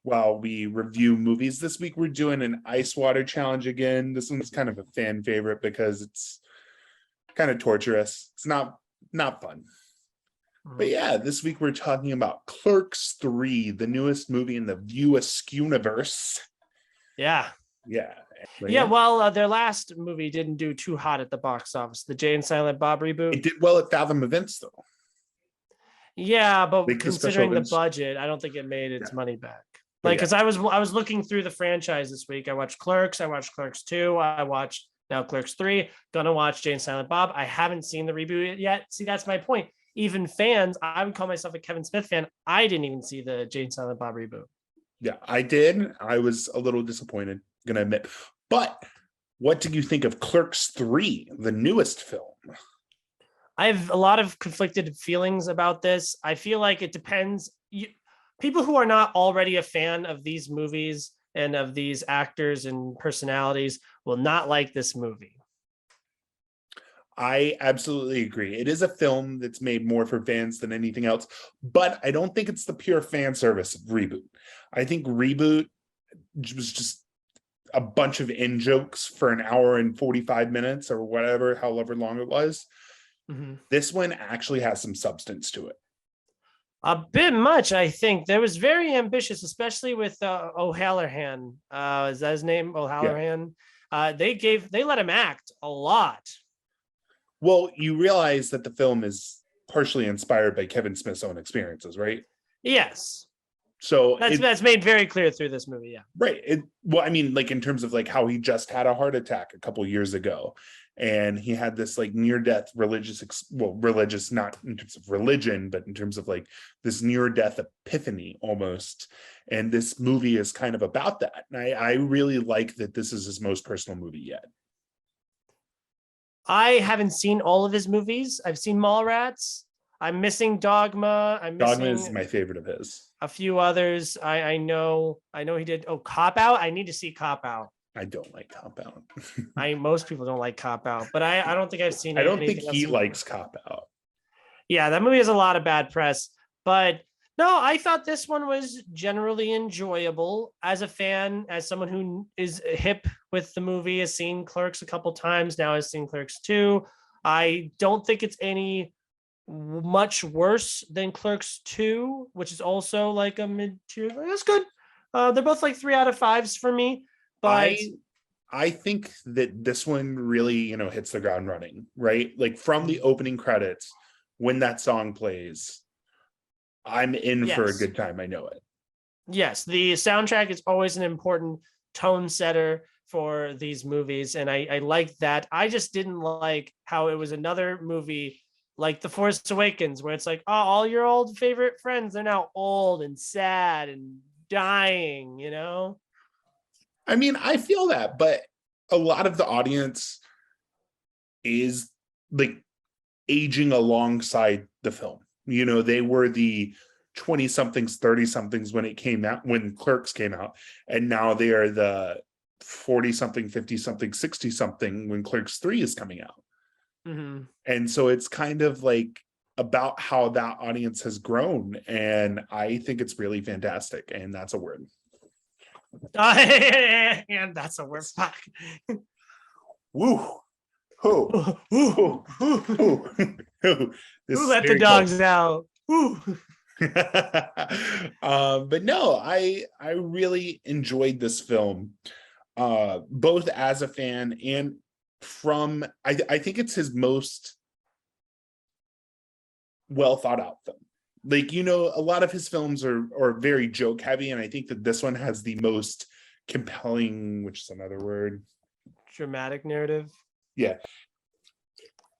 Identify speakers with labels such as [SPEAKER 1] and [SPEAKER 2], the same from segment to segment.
[SPEAKER 1] while we review movies. This week we're doing an ice water challenge again. This one's kind of a fan favorite because it's kind of torturous. It's not fun. But yeah, this week we're talking about Clerks III, the newest movie in the View Askew universe.
[SPEAKER 2] Yeah.
[SPEAKER 1] Yeah.
[SPEAKER 2] Yeah, well, their last movie didn't do too hot at the box office. The Jay and Silent Bob reboot.
[SPEAKER 1] It did well at Fathom Events, though.
[SPEAKER 2] Yeah, but
[SPEAKER 1] Like
[SPEAKER 2] considering the budget, I don't think it made its money back. Like, because I was looking through the franchise this week. I watched Clerks. I watched Clerks 2. I watched now Clerks 3. Gonna watch Jay and Silent Bob. I haven't seen the reboot yet. See, that's my point. Even fans, I would call myself a Kevin Smith fan. I didn't even see the Jay and Silent Bob reboot.
[SPEAKER 1] Yeah, I did. I was a little disappointed, gonna admit. But what did you think of Clerks 3, the newest film?
[SPEAKER 2] I have a lot of conflicted feelings about this. I feel like it depends. People who are not already a fan of these movies and of these actors and personalities will not like this movie.
[SPEAKER 1] I absolutely agree. It is a film that's made more for fans than anything else, but I don't think it's the pure fan service of Reboot. I think Reboot was just a bunch of in jokes for an hour and 45 minutes or whatever, however long it was. Mm-hmm. This one actually has some substance to it.
[SPEAKER 2] A bit much, I think. That was very ambitious, especially with O'Halloran. Is that his name? O'Halloran. Yeah. They let him act a lot.
[SPEAKER 1] Well, you realize that the film is partially inspired by Kevin Smith's own experiences, right?
[SPEAKER 2] Yes.
[SPEAKER 1] So
[SPEAKER 2] that's made very clear through this movie, yeah.
[SPEAKER 1] Right. Well, I mean, like in terms of like how he just had a heart attack a couple years ago, and he had this like near-death religious, not in terms of religion, but in terms of like this near-death epiphany almost. And this movie is kind of about that. And I really like that this is his most personal movie yet.
[SPEAKER 2] I haven't seen all of his movies. I've seen Mallrats. I'm missing Dogma.
[SPEAKER 1] Dogma is my favorite of his.
[SPEAKER 2] A few others. I know he did. Oh, Cop Out. I need to see Cop Out.
[SPEAKER 1] I don't like Cop Out.
[SPEAKER 2] Most people don't like Cop Out, but I don't think I've seen.
[SPEAKER 1] I don't think he likes Cop Out.
[SPEAKER 2] Yeah, that movie has a lot of bad press, but no, I thought this one was generally enjoyable. As a fan, as someone who is hip with the movie, has seen Clerks a couple times now, has seen Clerks 2. I don't think it's any much worse than Clerks 2, which is also like a mid-tier. That's good. They're both like 3 out of 5s for me. But
[SPEAKER 1] I think that this one really, hits the ground running, right? Like from the opening credits, when that song plays, I'm in for a good time. I know it.
[SPEAKER 2] Yes, the soundtrack is always an important tone setter for these movies, and I like that. I just didn't like how it was another movie like The Force Awakens, where it's like, oh, all your old favorite friends, they're now old and sad and dying,
[SPEAKER 1] I mean, I feel that, but a lot of the audience is like aging alongside the film. They were the 20-somethings, 30-somethings when Clerks came out, and now they are the 40-something, 50-something, 60-something when Clerks 3 is coming out. Mm-hmm. And so it's kind of like about how that audience has grown, and I think it's really fantastic, and that's a word.
[SPEAKER 2] And that's a word. Fuck.
[SPEAKER 1] Woo. Who
[SPEAKER 2] let the dogs out?
[SPEAKER 1] But no, I really enjoyed this film, both as a fan and from I think it's his most well thought out film. Like, a lot of his films are very joke heavy, and I think that this one has the most compelling, which is another word,
[SPEAKER 2] dramatic narrative.
[SPEAKER 1] Yeah.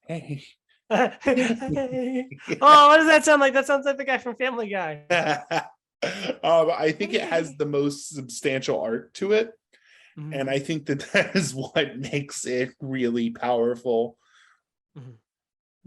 [SPEAKER 2] Hey. Oh, what does that sound like? That sounds like the guy from Family Guy.
[SPEAKER 1] I think it has the most substantial arc to it. Mm-hmm. And I think that is what makes it really powerful. Mm-hmm.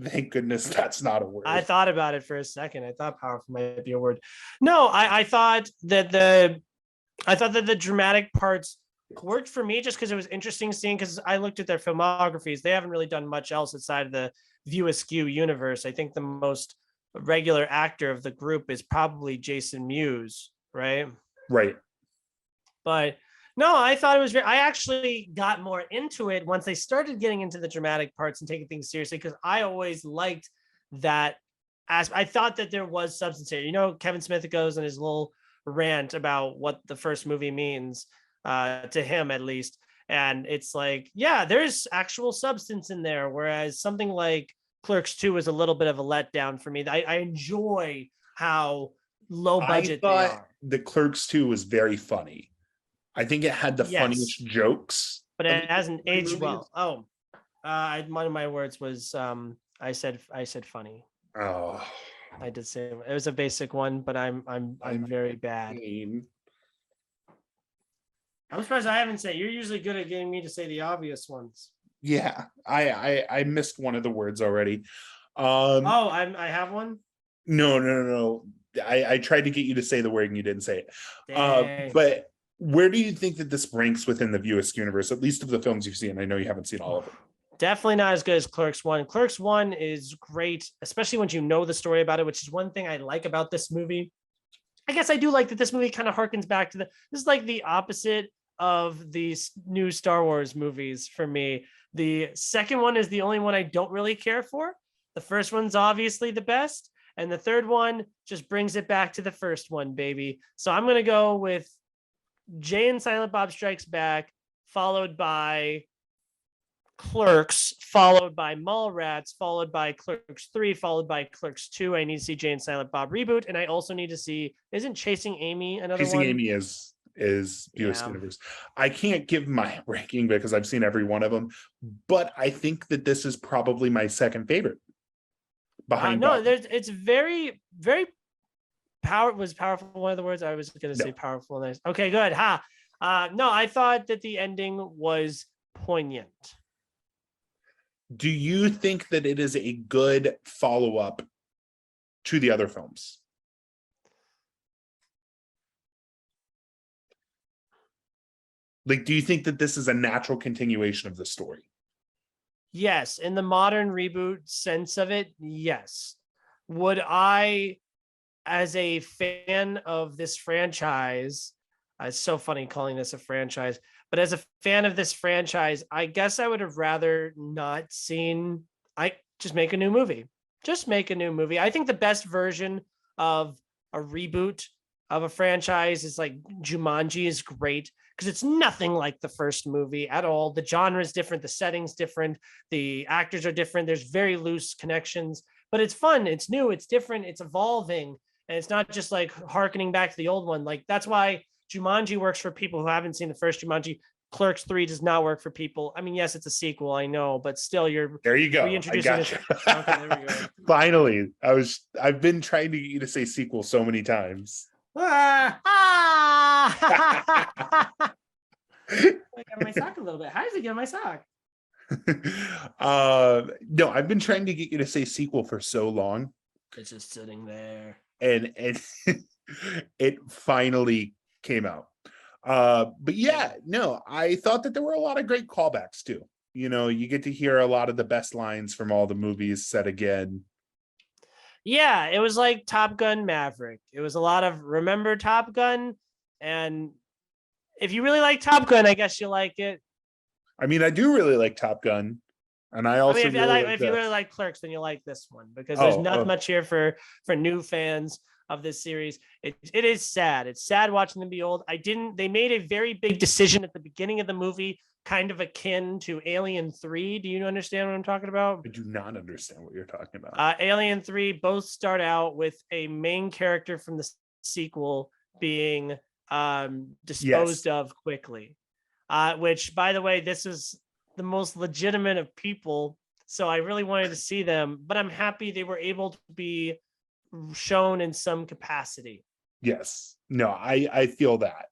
[SPEAKER 1] Thank goodness that's not a word.
[SPEAKER 2] I thought about it for a second. I thought powerful might be a word. No, I thought that the dramatic parts worked for me just because it was interesting seeing, because I looked at their filmographies. They haven't really done much else outside of the View Askew universe. I think the most regular actor of the group is probably Jason Mewes, right?
[SPEAKER 1] Right.
[SPEAKER 2] But no, I thought it was I actually got more into it once they started getting into the dramatic parts and taking things seriously, because I always liked that. As I thought that there was substance here. You know, Kevin Smith goes in his little rant about what the first movie means, to him at least. And it's like, yeah, there's actual substance in there. Whereas something like Clerks 2 is a little bit of a letdown for me. I enjoy how low budget
[SPEAKER 1] I
[SPEAKER 2] they
[SPEAKER 1] thought
[SPEAKER 2] are.
[SPEAKER 1] the Clerks 2 was very funny. I think it had the
[SPEAKER 2] Yes,
[SPEAKER 1] funniest jokes
[SPEAKER 2] but
[SPEAKER 1] of the
[SPEAKER 2] it hasn't
[SPEAKER 1] three
[SPEAKER 2] aged
[SPEAKER 1] movies.
[SPEAKER 2] well. Oh, one of my words was I said funny.
[SPEAKER 1] Oh,
[SPEAKER 2] I did say it was a basic one, but I'm very bad.
[SPEAKER 1] mean.
[SPEAKER 2] I'm surprised I haven't said. You're usually good at getting me to say the obvious ones.
[SPEAKER 1] Yeah, I missed one of the words already.
[SPEAKER 2] Oh, I have one.
[SPEAKER 1] No. I tried to get you to say the word and you didn't say it.
[SPEAKER 2] Dang.
[SPEAKER 1] But where do you think that this ranks within the Viewers universe, at least of the films you've seen? I know you haven't seen all of them.
[SPEAKER 2] Definitely not as good as Clerks 1. Clerks 1 is great, especially once you know the story about it, which is one thing I like about this movie. I guess I do like that this movie kind of harkens back to this is like the opposite of these new Star Wars movies for me. The second one is the only one I don't really care for. The first one's obviously the best. And the third one just brings it back to the first one, baby. So I'm going to go with Jay and Silent Bob Strikes Back, followed by Clerks, followed by Mallrats, followed by Clerks 3, followed by Clerks 2. I need to see Jay and Silent Bob reboot. And I also need to see, isn't Chasing Amy another
[SPEAKER 1] Chasing
[SPEAKER 2] one?
[SPEAKER 1] Amy is Viewers
[SPEAKER 2] Yeah.
[SPEAKER 1] universe. I can't give my ranking because I've seen every one of them, but I think that this is probably my second favorite. Behind
[SPEAKER 2] No,
[SPEAKER 1] Bob.
[SPEAKER 2] it's very, very powerful. One of the words I was going to say powerful. Nice. Okay, good. Ha. No, I thought that the ending was poignant.
[SPEAKER 1] Do you think that it is a good follow-up to the other films? Like, do you think that this is a natural continuation of the story?
[SPEAKER 2] Yes, in the modern reboot sense of it, yes. Would I, as a fan of this franchise, it's so funny calling this a franchise, but as a fan of this franchise, I guess I would have rather not seen. I just make a new movie. Just make a new movie. I think the best version of a reboot of a franchise is like Jumanji is great because it's nothing like the first movie at all. The genre is different, the setting's different, the actors are different. There's very loose connections, but it's fun, it's new, it's different, it's evolving, and it's not just like harkening back to the old one. Like that's why Jumanji works for people who haven't seen the first Jumanji. Clerks 3 does not work for people. I mean, yes, it's a sequel, I know, but still you're
[SPEAKER 1] there you go.
[SPEAKER 2] reintroducing this. Okay, there we go.
[SPEAKER 1] Finally, I've been trying to get you to say sequel so many times.
[SPEAKER 2] I got my sock a little bit. How does it get on my sock?
[SPEAKER 1] No, I've been trying to get you to say sequel for so long.
[SPEAKER 2] It's just sitting there.
[SPEAKER 1] And it finally came out. But yeah, no, I thought that there were a lot of great callbacks too. You know, you get to hear a lot of the best lines from all the movies said again.
[SPEAKER 2] Yeah, it was like Top Gun Maverick. It was a lot of remember Top Gun, and if you really like Top Gun, I guess you like it.
[SPEAKER 1] I mean, I do really like Top Gun, and I also
[SPEAKER 2] if you really like Clerks, then you like this one because there's not much here for new fans of this series. It is sad. It's sad watching them be old. They made a very big decision at the beginning of the movie, kind of akin to Alien 3. Do you understand what I'm talking about?
[SPEAKER 1] I do not understand what you're talking about.
[SPEAKER 2] Alien 3 both start out with a main character from the sequel being disposed of quickly. Which, by the way, this is the most legitimate of people. So I really wanted to see them, but I'm happy they were able to be shown in some capacity.
[SPEAKER 1] Yes. No, I feel that.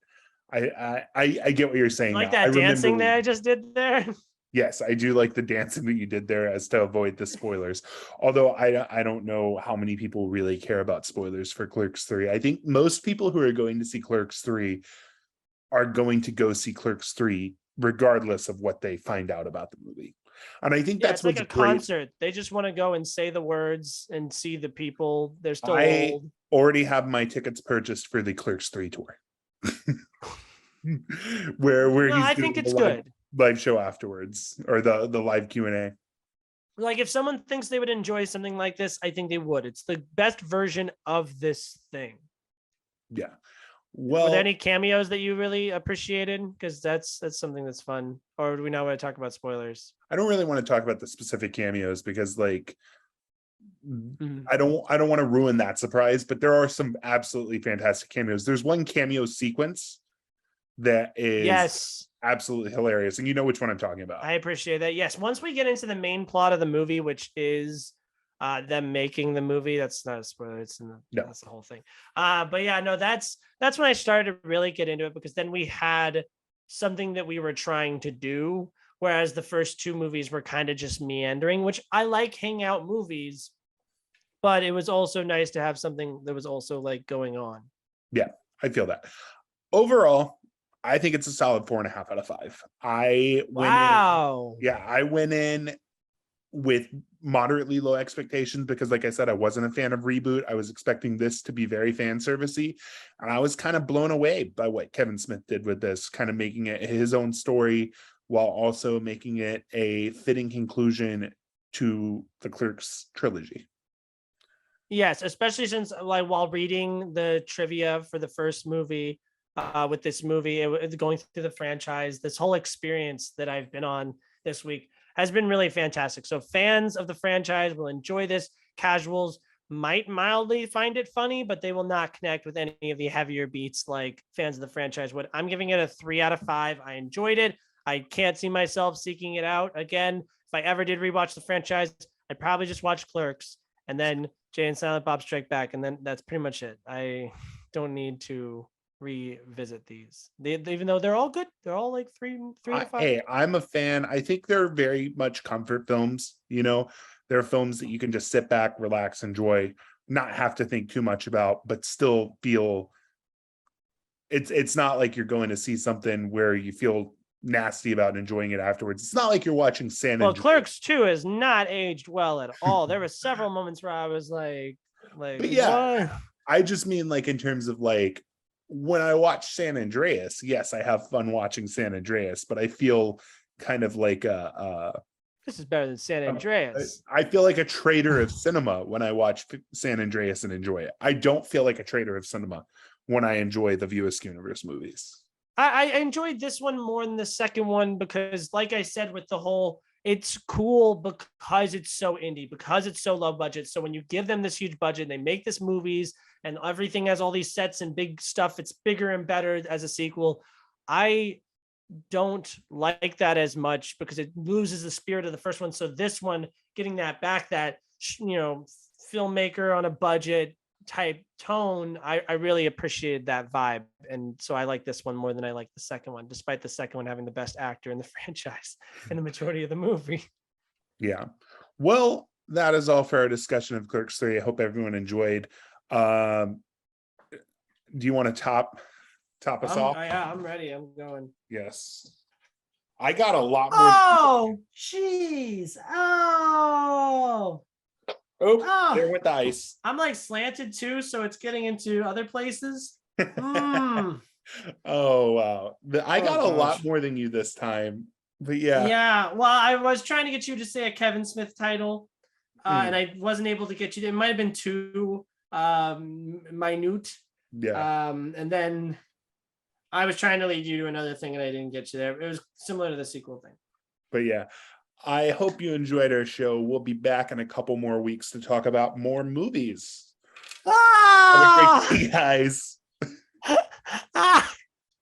[SPEAKER 1] I get what you're saying.
[SPEAKER 2] Like that dancing that I just did there.
[SPEAKER 1] Yes, I do like the dancing that you did there as to avoid the spoilers. Although I don't know how many people really care about spoilers for Clerks 3. I think most people who are going to see Clerks 3 are going to go see Clerks 3 regardless of what they find out about the movie. And I think that's
[SPEAKER 2] like a concert. They just want to go and say the words and see the people. They're still old.
[SPEAKER 1] Already have my tickets purchased for the Clerks 3 tour. where
[SPEAKER 2] No,
[SPEAKER 1] he's
[SPEAKER 2] I
[SPEAKER 1] doing
[SPEAKER 2] think it's
[SPEAKER 1] the
[SPEAKER 2] good.
[SPEAKER 1] live show afterwards, or the live Q&A.
[SPEAKER 2] Like if someone thinks they would enjoy something like this, I think they would. It's the best version of this thing.
[SPEAKER 1] Yeah.
[SPEAKER 2] Were there
[SPEAKER 1] Well,
[SPEAKER 2] any cameos that you really appreciated? Because that's something that's fun. Or do we not want to talk about spoilers?
[SPEAKER 1] I don't really want to talk about the specific cameos because like
[SPEAKER 2] Mhm.
[SPEAKER 1] I don't want to ruin that surprise, but there are some absolutely fantastic cameos. There's one cameo sequence that is
[SPEAKER 2] Yes,
[SPEAKER 1] absolutely hilarious, and you know which one I'm talking about.
[SPEAKER 2] I appreciate that. Yes, once we get into the main plot of the movie, which is them making the movie, that's not a spoiler. It's in the,
[SPEAKER 1] No.
[SPEAKER 2] that's the whole thing. But yeah, no, that's when I started to really get into it, because then we had something that we were trying to do, whereas the first two movies were kind of just meandering, which I like hangout movies, but it was also nice to have something that was also like going on.
[SPEAKER 1] Yeah, I feel that. Overall, I think it's a solid 4.5 out of 5.
[SPEAKER 2] Wow.
[SPEAKER 1] I went in with moderately low expectations because, like I said, I wasn't a fan of Reboot. I was expecting this to be very fan servicey, and I was kind of blown away by what Kevin Smith did with this, kind of making it his own story while also making it a fitting conclusion to the Clerks trilogy.
[SPEAKER 2] Yes, especially since like while reading the trivia for the first movie, with this movie, going through the franchise, this whole experience that I've been on this week has been really fantastic. So fans of the franchise will enjoy this. Casuals might mildly find it funny, but they will not connect with any of the heavier beats like fans of the franchise would. I'm giving it a 3 out of 5. I enjoyed it. I can't see myself seeking it out again. If I ever did rewatch the franchise, I'd probably just watch Clerks and then Jay and Silent Bob Strike Back, and then that's pretty much it. I don't need to revisit these. Even though they're all good, they're all like three out of 5.
[SPEAKER 1] Hey, I'm a fan. I think they're very much comfort films. You know, they're films that you can just sit back, relax, enjoy, not have to think too much about, but still feel it's not like you're going to see something where you feel nasty about enjoying it afterwards. It's not like you're watching San
[SPEAKER 2] Well,
[SPEAKER 1] Andreas.
[SPEAKER 2] Clerks 2 has not aged well at all. There were several moments where I was like
[SPEAKER 1] But yeah,
[SPEAKER 2] what?
[SPEAKER 1] I just mean like in terms of like when I watch San Andreas, yes, I have fun watching San Andreas, but I feel kind of like
[SPEAKER 2] This is better than San Andreas.
[SPEAKER 1] I feel like a traitor of cinema when I watch San Andreas and enjoy it. I don't feel like a traitor of cinema when I enjoy the View Askew universe movies.
[SPEAKER 2] I enjoyed this one more than the second one because, like I said, with the whole, it's cool because it's so indie, because it's so low budget. So when you give them this huge budget, they make this movies and everything has all these sets and big stuff. It's bigger and better as a sequel. I don't like that as much because it loses the spirit of the first one. So this one, getting that back, that filmmaker on a budget type tone, I really appreciated that vibe, and so I like this one more than I like the second one, despite the second one having the best actor in the franchise in the majority of the movie.
[SPEAKER 1] Yeah. Well, that is all for our discussion of Clerks 3. I hope everyone enjoyed. Do you want to top us off?
[SPEAKER 2] I'm ready. I'm going.
[SPEAKER 1] Yes. I got a lot more.
[SPEAKER 2] Oh, jeez. Oh,
[SPEAKER 1] there went the ice.
[SPEAKER 2] I'm like slanted too, so it's getting into other places.
[SPEAKER 1] Oh, wow. I got a lot
[SPEAKER 2] gosh.
[SPEAKER 1] more than you this time. But yeah.
[SPEAKER 2] Yeah. Well, I was trying to get you to say a Kevin Smith title, and I wasn't able to get you. It might have been too minute.
[SPEAKER 1] Yeah.
[SPEAKER 2] And then I was trying to lead you to another thing, and I didn't get you there. It was similar to the sequel thing.
[SPEAKER 1] But yeah, I hope you enjoyed our show. We'll be back in a couple more weeks to talk about more movies.
[SPEAKER 2] Ah!
[SPEAKER 1] Have a great day, guys.